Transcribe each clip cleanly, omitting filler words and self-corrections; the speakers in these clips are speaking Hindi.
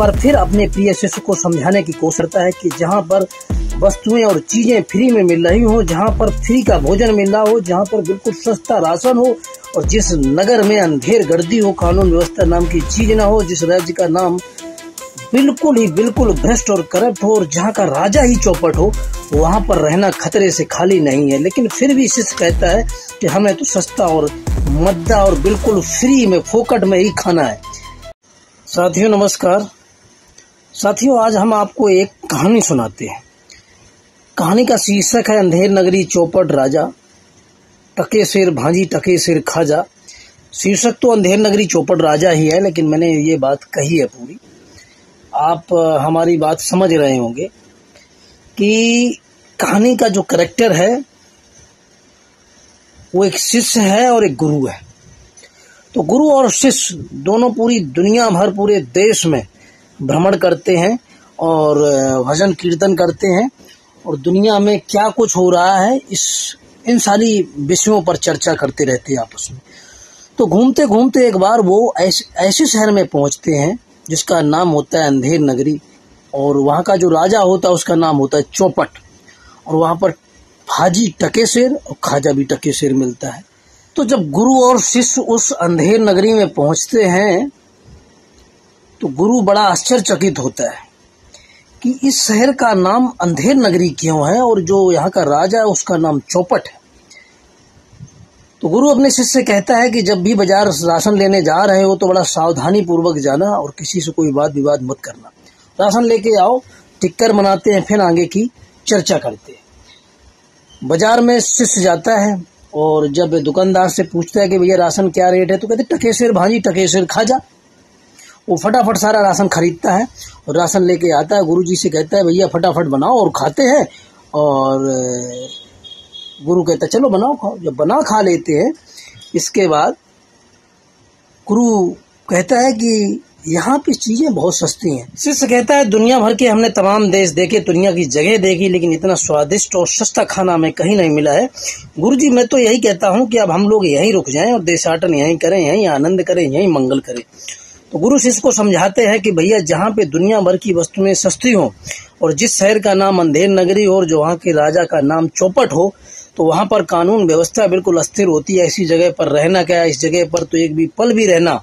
बार फिर अपने प्रिय शिष्य को समझाने की कोशिश करता है कि जहाँ पर वस्तुएं और चीजें फ्री में मिल रही हो, जहाँ पर फ्री का भोजन मिल रहा हो, जहाँ पर बिल्कुल सस्ता राशन हो, और जिस नगर में अंधेर गर्दी हो, कानून व्यवस्था नाम की चीज ना हो, जिस राज्य का नाम बिल्कुल भ्रष्ट और करप्ट हो, और जहाँ का राजा ही चौपट हो, वहाँ पर रहना खतरे से खाली नहीं है। लेकिन फिर भी शिष्य कहता है कि हमें तो सस्ता और मद्दा और बिल्कुल फ्री में फोकट में ही खाना है। साथियों नमस्कार। साथियों, आज हम आपको एक कहानी सुनाते हैं। कहानी का शीर्षक है अंधेर नगरी चौपट राजा, टके सिर भांजी टके सिर खाजा। शीर्षक तो अंधेर नगरी चौपट राजा ही है, लेकिन मैंने ये बात कही है पूरी। आप हमारी बात समझ रहे होंगे कि कहानी का जो कैरेक्टर है वो एक शिष्य है और एक गुरु है। तो गुरु और शिष्य दोनों पूरी दुनिया भर, पूरे देश में भ्रमण करते हैं और भजन कीर्तन करते हैं, और दुनिया में क्या कुछ हो रहा है इन सारी विषयों पर चर्चा करते रहते हैं आपस में। तो घूमते घूमते एक बार वो ऐसे शहर में पहुंचते हैं जिसका नाम होता है अंधेर नगरी, और वहाँ का जो राजा होता है उसका नाम होता है चौपट, और वहाँ पर भाजी टके सिर और खाजा भी टके सिर मिलता है। तो जब गुरु और शिष्य उस अंधेर नगरी में पहुंचते हैं तो गुरु बड़ा आश्चर्यचकित होता है कि इस शहर का नाम अंधेर नगरी क्यों है, और जो यहाँ का राजा है उसका नाम चौपट है। तो गुरु अपने शिष्य से कहता है कि जब भी बाजार राशन लेने जा रहे हो तो बड़ा सावधानी पूर्वक जाना और किसी से कोई वाद विवाद मत करना। राशन लेके आओ, टिक्कर मनाते हैं, फिर आगे की चर्चा करते हैं। बाजार में शिष्य जाता है और जब दुकानदार से पूछता है कि भैया राशन क्या रेट है, तो कहते टके सिर भांजी टके सिर खाजा। वो फटाफट सारा राशन खरीदता है और राशन लेके आता है। गुरु जी से कहता है भैया फटाफट बनाओ और खाते हैं। और गुरु कहता है चलो बनाओ खाओ। जब बना खा लेते हैं, इसके बाद गुरु कहता है कि यहाँ पे चीजें बहुत सस्ती हैं। शिष्य कहता है दुनिया भर के हमने तमाम देश देखे, दुनिया की जगह देखी, लेकिन इतना स्वादिष्ट और सस्ता खाना हमें कहीं नहीं मिला है। गुरुजी मैं तो यही कहता हूँ कि अब हम लोग यहीं रुक जाएं और देशाटन यहीं करें, यहीं आनंद करें, यहीं मंगल करें। तो गुरु शिष्य को समझाते हैं कि भैया जहाँ पे दुनिया भर की वस्तुएं सस्ती हो, और जिस शहर का नाम अंधेर नगरी हो, और जो वहाँ के राजा का नाम चौपट हो, तो वहाँ पर कानून व्यवस्था बिल्कुल अस्थिर होती है। ऐसी जगह पर रहना क्या, इस जगह पर तो एक भी पल भी रहना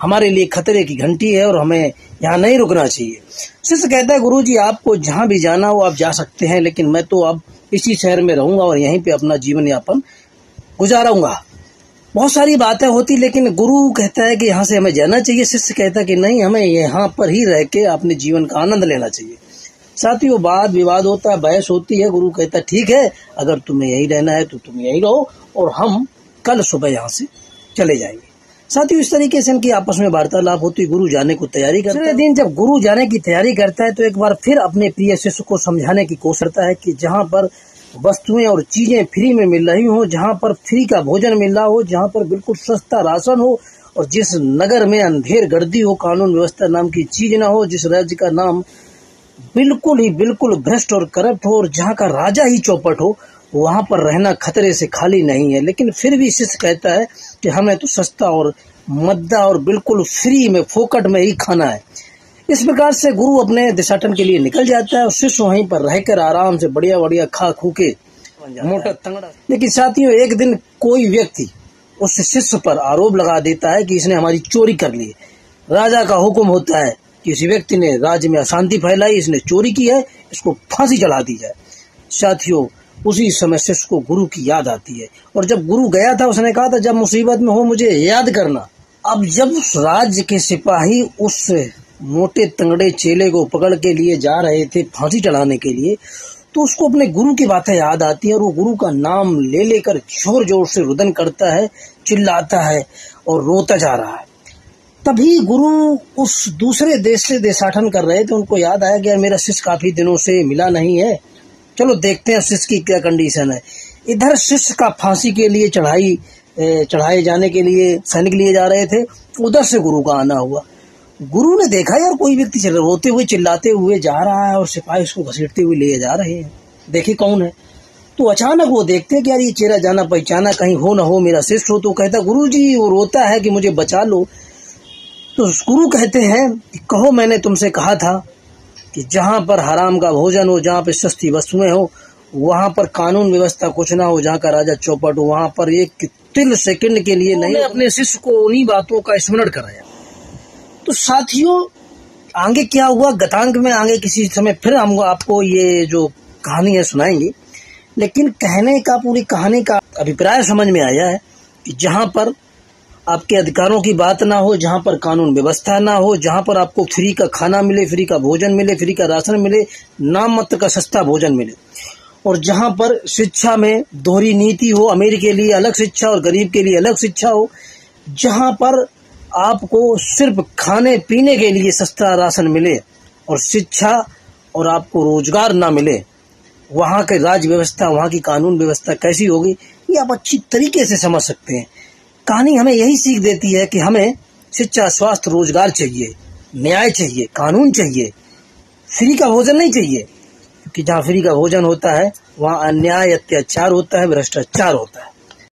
हमारे लिए खतरे की घंटी है, और हमें यहाँ नहीं रुकना चाहिए। शिष्य कहता है गुरुजी आपको जहाँ भी जाना हो आप जा सकते हैं, लेकिन मैं तो अब इसी शहर में रहूंगा और यहीं पे अपना जीवन यापन गुजारूंगा। बहुत सारी बातें होती, लेकिन गुरु कहता है कि यहाँ से हमें जाना चाहिए। शिष्य कहता है कि नहीं, हमें यहाँ पर ही रह के अपने जीवन का आनंद लेना चाहिए। साथियों वाद विवाद होता है, बहस होती है। गुरु कहता है ठीक है, अगर तुम्हें यहीं रहना है तो तुम यहीं रहो, और हम कल सुबह यहाँ से चले जाएंगे। साथियों इस तरीके से इनकी आपस में वार्तालाप होती। गुरु जाने को तैयारी करता है। दिन जब गुरु जाने की तैयारी करता है तो एक बार फिर अपने प्रिय शिष्य को समझाने की कोशिश करता है कि जहाँ पर वस्तुएं और चीजें फ्री में मिल रही हो, जहाँ पर फ्री का भोजन मिल रहा हो, जहाँ पर बिल्कुल सस्ता राशन हो, और जिस नगर में अंधेर गर्दी हो, कानून व्यवस्था नाम की चीज ना हो, जिस राज्य का नाम बिल्कुल भ्रष्ट और करप्ट हो, और जहाँ का राजा ही चौपट हो, वहाँ पर रहना खतरे से खाली नहीं है। लेकिन फिर भी शिष्य कहता है कि हमें तो सस्ता और मद्दा और बिल्कुल फ्री में फोकट में ही खाना है। इस प्रकार से गुरु अपने देशाटन के लिए निकल जाता है और शिष्य वहीं पर रहकर आराम से बढ़िया खा खू के मोटा तंगड़ा। लेकिन साथियों एक दिन कोई व्यक्ति उस शिष्य पर आरोप लगा देता है कि इसने हमारी चोरी कर ली। राजा का हुक्म होता है कि किसी व्यक्ति ने राज्य में अशांति फैलाई, इसने चोरी की है, इसको फांसी चढ़ा दी जाए। साथियों उसी समय शिष्य को गुरु की याद आती है, और जब गुरु गया था उसने कहा था जब मुसीबत में हो मुझे याद करना। अब जब राज्य के सिपाही उस मोटे तंगड़े चेले को पकड़ के लिए जा रहे थे फांसी चढ़ाने के लिए, तो उसको अपने गुरु की बातें याद आती है, और वो गुरु का नाम ले लेकर जोर जोर से रुदन करता है, चिल्लाता है और रोता जा रहा है। तभी गुरु उस दूसरे देश से देशाटन कर रहे थे, उनको याद आया कि यार मेरा शिष्य काफी दिनों से मिला नहीं है, चलो देखते हैं शिष्य की क्या कंडीशन है। इधर शिष्य का फांसी के लिए चढ़ाए जाने के लिए सैनिक लिए जा रहे थे, उधर से गुरु का आना हुआ। गुरु ने देखा यार कोई व्यक्ति रोते हुए चिल्लाते हुए जा रहा है और सिपाही उसको घसीटते हुए ले जा रहे हैं, देखे कौन है। तो अचानक वो देखते हैं कि यार ये चेहरा जाना पहचाना, कहीं हो ना हो मेरा शिष्य हो। तो कहता गुरु जी वो रोता है कि मुझे बचा लो। तो गुरु कहते हैं कि कहो मैंने तुमसे कहा था कि जहाँ पर हराम का भोजन हो, जहाँ पर सस्ती वस्तुएं हो, वहाँ पर कानून व्यवस्था कुछ ना हो, जहाँ का राजा चौपट हो, वहाँ पर एक तिल सेकंड के लिए नहीं अपने शिष्य को उन्हीं बातों का स्मरण कराया। तो साथियों, आगे क्या हुआ गतांक में आगे किसी समय फिर हम आपको ये जो कहानी है सुनाएंगे। लेकिन कहने का, पूरी कहानी का अभिप्राय समझ में आया है कि जहाँ पर आपके अधिकारों की बात ना हो, जहाँ पर कानून व्यवस्था ना हो, जहाँ पर आपको फ्री का खाना मिले, फ्री का भोजन मिले, फ्री का राशन मिले, नाम मात्र का सस्ता भोजन मिले, और जहाँ पर शिक्षा में दोहरी नीति हो, अमीर के लिए अलग शिक्षा और गरीब के लिए अलग शिक्षा हो, जहाँ पर आपको सिर्फ खाने पीने के लिए सस्ता राशन मिले और शिक्षा और आपको रोजगार ना मिले, वहाँ के राज्य व्यवस्था, वहाँ की कानून व्यवस्था कैसी होगी, ये आप अच्छी तरीके से समझ सकते हैं। कहानी हमें यही सीख देती है कि हमें शिक्षा, स्वास्थ्य, रोजगार चाहिए, न्याय चाहिए, कानून चाहिए, फ्री का भोजन नहीं चाहिए, क्योंकि जहाँ फ्री का भोजन होता है वहाँ अन्याय, अत्याचार होता है, भ्रष्टाचार होता है।